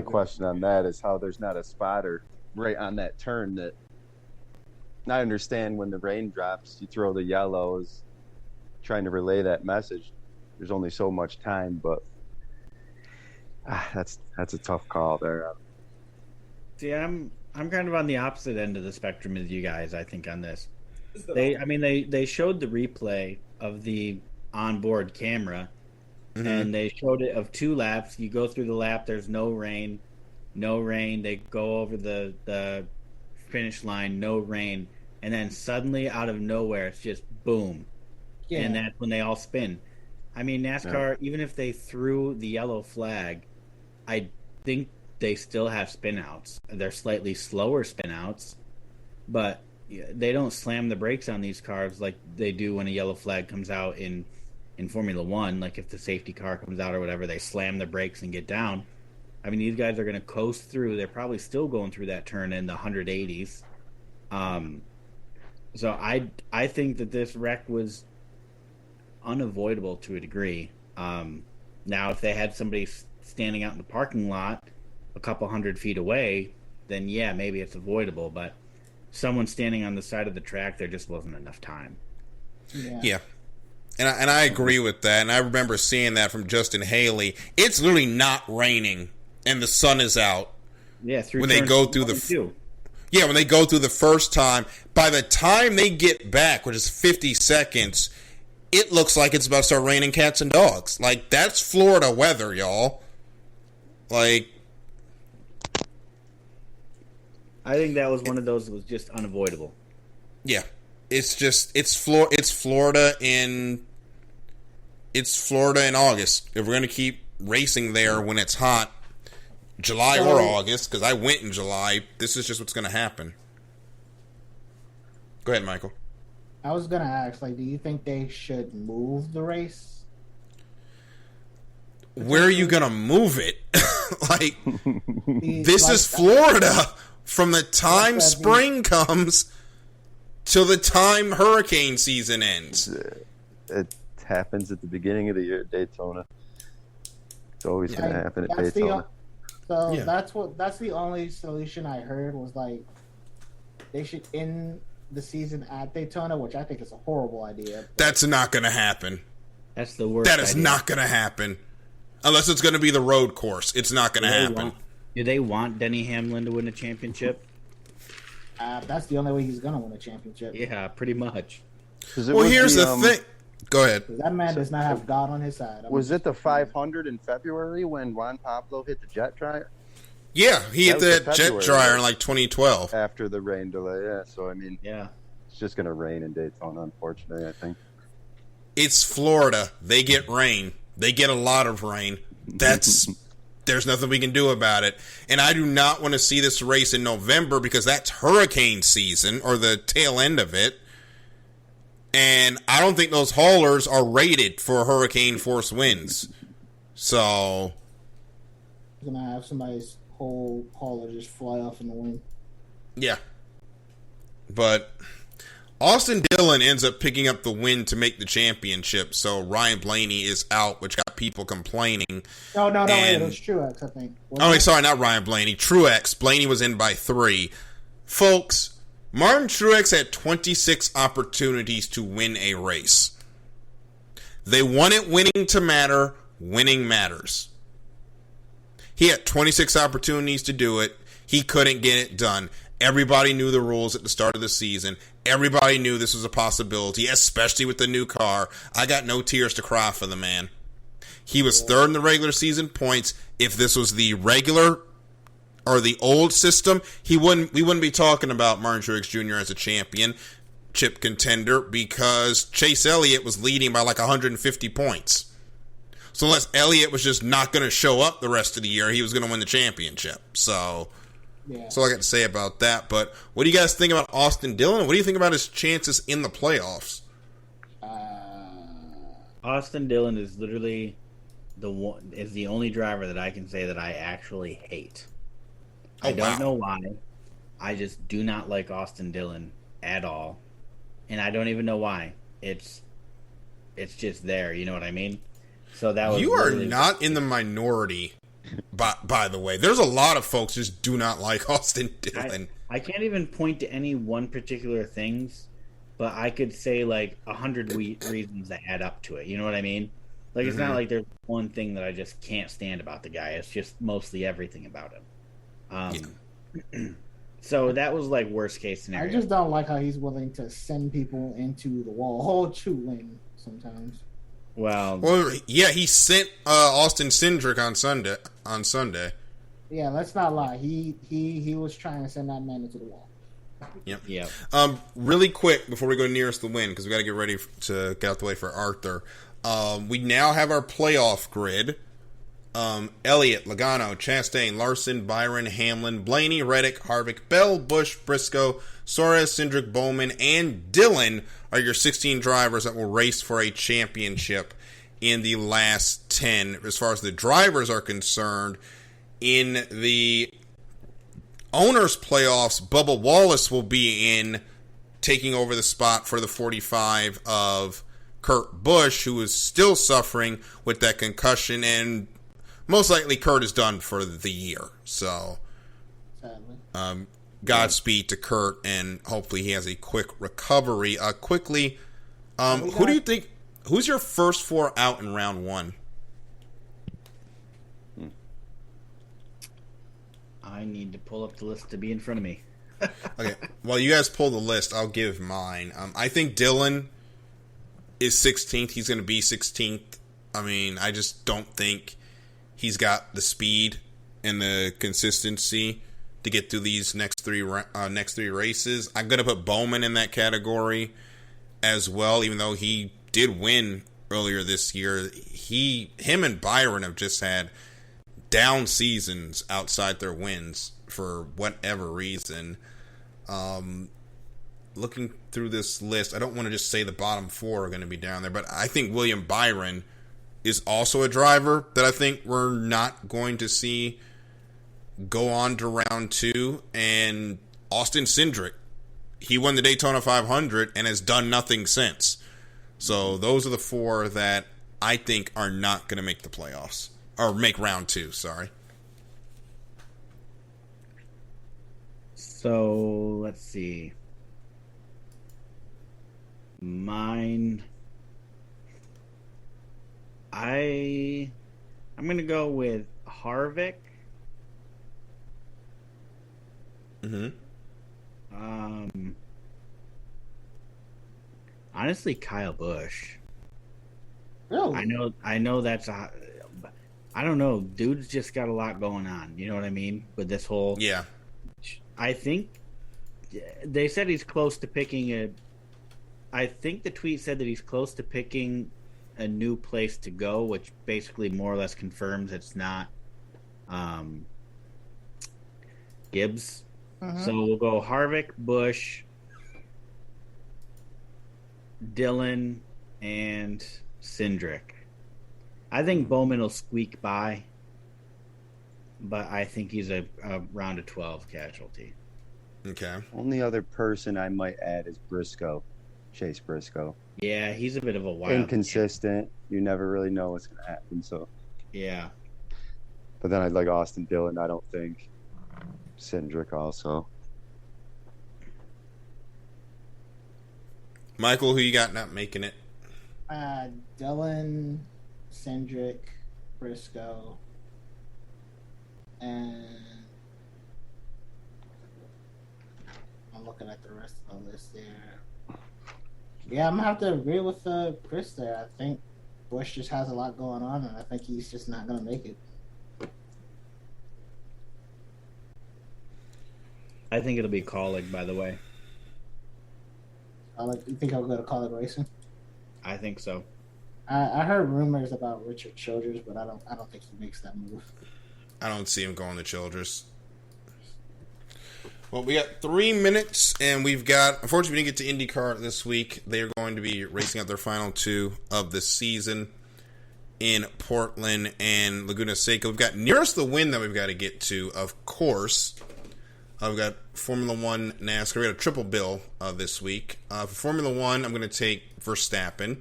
question on that, is how there's not a spotter right on that turn. That I understand when the rain drops, you throw the yellows, trying to relay that message. There's only so much time, but that's a tough call there. See, I'm kind of on the opposite end of the spectrum as you guys, I think, on this. They showed the replay of the onboard camera, and they showed it of 2 laps. You go through the lap, there's no rain. They go over the finish line, no rain, and then suddenly out of nowhere, it's just boom. Yeah. And that's when they all spin. I mean, NASCAR, even if they threw the yellow flag, I think they still have spin-outs. They're slightly slower spin-outs, but they don't slam the brakes on these cars like they do when a yellow flag comes out in Formula One. Like if the safety car comes out or whatever, they slam the brakes and get down. I mean, these guys are going to coast through. They're probably still going through that turn in the 180s. So I think that this wreck was unavoidable to a degree. Now, if they had somebody standing out in the parking lot a couple 100 feet away, then yeah, maybe it's avoidable. But someone standing on the side of the track, there just wasn't enough time. Yeah. And I agree with that. And I remember seeing that from Justin Haley. It's literally not raining, and the sun is out. Yeah, when they go through when they go through the first time. By the time they get back, which is 50 seconds, it looks like it's about to start raining cats and dogs. Like, that's Florida weather, y'all. Like, I think that was one of those that was just unavoidable. Yeah. It's Florida in August. If we're going to keep racing there when it's hot, July or August, because I went in July, this is just what's going to happen. Go ahead, Michael. I was going to ask, do you think they should move the race? Where are you going to move it? This is Florida. From the time spring comes till the time hurricane season ends. It happens at the beginning of the year at Daytona. It's always going to happen at Daytona. That's the only solution I heard was they should end the season at Daytona, which I think is a horrible idea. That's not going to happen. That's the worst. That is not going to happen. Unless it's going to be the road course. It's not going to happen. Do they want Denny Hamlin to win a championship? That's the only way he's going to win a championship. Yeah, pretty much. Well, here's the thing. Go ahead. That man does not have God on his side. Was it the 500 in February when Juan Pablo hit the jet dryer? Yeah, he hit the jet dryer in like 2012. After the rain delay, yeah. So, I mean, yeah, it's just going to rain in Daytona, unfortunately, I think. It's Florida. They get rain. They get a lot of rain. There's nothing we can do about it. And I do not want to see this race in November because that's hurricane season or the tail end of it. And I don't think those haulers are rated for hurricane force winds. So you're going to have somebody's whole hauler just fly off in the wind. Yeah. But Austin Dillon ends up picking up the win to make the championship, so Ryan Blaney is out, which got people complaining. No, it was Truex, I think. Sorry, not Ryan Blaney. Truex. Blaney was in by 3. Folks, Martin Truex had 26 opportunities to win a race. They want it winning to matter. Winning matters. He had 26 opportunities to do it. He couldn't get it done. Everybody knew the rules at the start of the season. Everybody knew this was a possibility, especially with the new car. I got no tears to cry for the man. He was third in the regular season points. If this was the regular or the old system, we wouldn't be talking about Martin Truex Jr. as a championship contender because Chase Elliott was leading by like 150 points. So unless Elliott was just not going to show up the rest of the year, he was going to win the championship. So that's all I got to say about that. But what do you guys think about Austin Dillon? What do you think about his chances in the playoffs? Austin Dillon is literally the only driver that I can say that I actually hate. I don't know why. I just do not like Austin Dillon at all. And I don't even know why. It's just there, you know what I mean? So that was You are not in the minority. By the way, there's a lot of folks just do not like Austin Dillon. I can't even point to any one particular things, but I could say like 100 reasons that add up to it. You know what I mean? Like it's not like there's one thing that I just can't stand about the guy. It's just mostly everything about him. So that was like worst case scenario. I just don't like how he's willing to send people into the wall to win sometimes. Well, yeah, he sent Austin Cindric on Sunday. Yeah, let's not lie. He was trying to send that man into the wall. Yep. Yeah. Really quick before we go nearest the win, because we got to get ready to get out the way for Arthur. We now have our playoff grid. Elliott, Logano, Chastain, Larson, Byron, Hamlin, Blaney, Reddick, Harvick, Bell, Busch, Briscoe, Suarez, Cindric, Bowman, and Dillon are your 16 drivers that will race for a championship in the last 10. As far as the drivers are concerned, in the owners' playoffs, Bubba Wallace will be in, taking over the spot for the 45 of Kurt Busch, who is still suffering with that concussion, and most likely Kurt is done for the year. So, Godspeed to Kurt, and hopefully he has a quick recovery. Quickly, who do you think, who's your first 4 out in round 1? I need to pull up the list to be in front of me. Okay, while you guys pull the list, I'll give mine. I think Dillon is 16th. He's going to be 16th. I mean, I just don't think he's got the speed and the consistency to get through these next three races. I'm going to put Bowman in that category as well, even though he did win earlier this year. Him and Byron have just had down seasons outside their wins for whatever reason. Looking through this list, I don't want to just say the bottom 4 are going to be down there, but I think William Byron is also a driver that I think we're not going to see go on to round 2. And Austin Cindric, he won the Daytona 500 and has done nothing since. So those are the 4 that I think are not going to make the playoffs. Or make round 2, sorry. So let's see. Mine. I'm gonna go with Harvick. Honestly, Kyle Busch. Really? I know that's I don't know. Dude's just got a lot going on. You know what I mean? With this whole. Yeah. I think they said he's close to picking I think the tweet said that he's close to picking a new place to go, which basically more or less confirms it's not Gibbs. So we'll go Harvick, Busch, Dillon, and Cindric. I think Bowman will squeak by, but I think he's a round of 12 casualty. Okay. Only other person I might add is Briscoe, Chase Briscoe. Yeah, he's a bit of a wild. Inconsistent. You never really know what's going to happen. So. Yeah. But then I'd like Austin Dillon. I don't think. Cindric also. Michael, who you got not making it? Dillon, Cindric, Briscoe, and I'm looking at the rest of the list there. Yeah, I'm gonna have to agree with Chris there. I think Busch just has a lot going on, and I think he's just not gonna make it. I think it'll be Colleague, by the way. You think I'll go to Colleague Racing? I think so. I heard rumors about Richard Childress, but I don't think he makes that move. I don't see him going to Childress. Well, we got 3 minutes, and we've got... Unfortunately, we didn't get to IndyCar this week. They are going to be racing out their final 2 of the season in Portland and Laguna Seca. We've got nearest the win that we've got to get to, of course. We've got Formula One, NASCAR. We got a triple bill this week. For Formula One, I'm going to take Verstappen.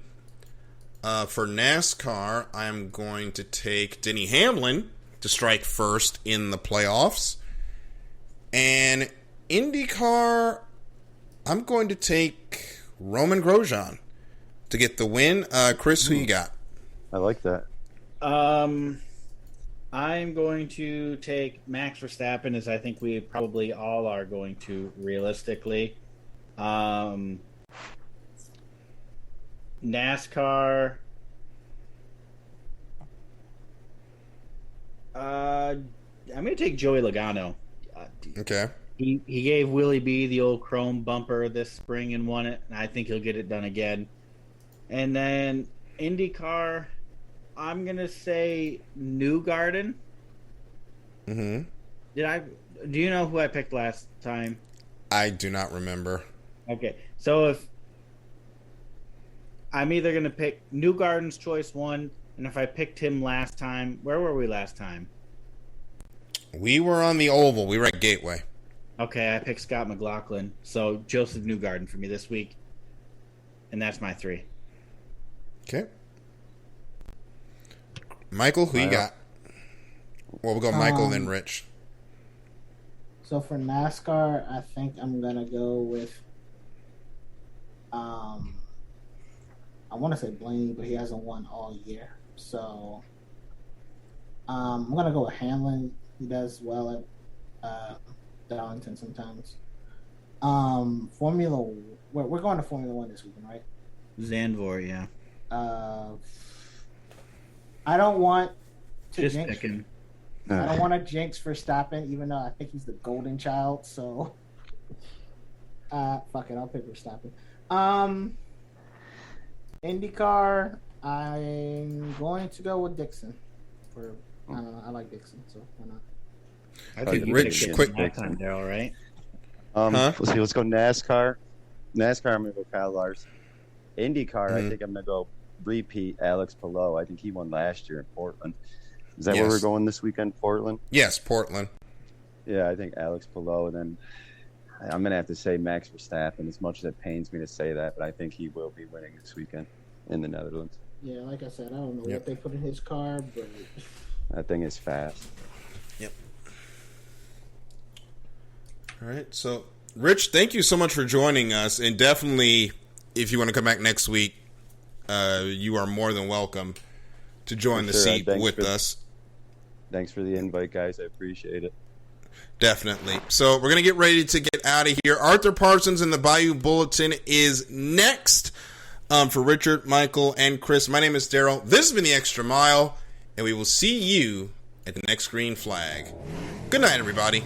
For NASCAR, I'm going to take Denny Hamlin to strike first in the playoffs. And IndyCar, I'm going to take Roman Grosjean to get the win. Chris, who you got? I like that. I'm going to take Max Verstappen, as I think we probably all are going to realistically. NASCAR. I'm going to take Joey Logano. Okay. He gave Willie B the old chrome bumper this spring and won it, and I think he'll get it done again. And then IndyCar, I'm going to say Newgarden. Mm-hmm. Do you know who I picked last time? I do not remember. Okay. So if I'm either going to pick Newgarden's choice 1, and if I picked him last time, where were we last time? We were on the Oval. We were at Gateway. Okay, I picked Scott McLaughlin. So Joseph Newgarden for me this week. And that's my 3. Okay. Michael, who you got? Well, we'll go Michael, then Rich. So for NASCAR, I think I'm gonna go with I want to say Blaney, but he hasn't won all year. So I'm gonna go with Hamlin. He does well at Darlington sometimes. Formula. We're going to Formula One this weekend, right? Zandvoort, yeah. I don't want to Just jinx. picking. I don't want to jinx Verstappen, even though I think he's the golden child. So, fuck it, I'll pick Verstappen. IndyCar, I'm going to go with Dixon. I don't know, I like Dixon, so why not? I think you Rich, picked quick. it last time, Daryl, right? Let's see. Let's go NASCAR. NASCAR, I'm gonna go Kyle Larson. IndyCar, I think I'm gonna go repeat Alex Palou. I think he won last year in Portland. Is that where we're going this weekend, Portland? Yes, Portland. Yeah, I think Alex Palou, and then I'm gonna have to say Max Verstappen. As much as it pains me to say that, but I think he will be winning this weekend in the Netherlands. Yeah, like I said, I don't know what they put in his car, but that thing is fast. Yep. All right. So, Rich, thank you so much for joining us. And definitely, if you want to come back next week, you are more than welcome to join the seat with us. Thanks for the invite, guys. I appreciate it. Definitely. So we're going to get ready to get out of here. Arthur Parsons in the Bayou Bulletin is next. For Richard, Michael, and Chris, my name is Daryl. This has been The Extra Mile, and we will see you at the next green flag. Good night, everybody.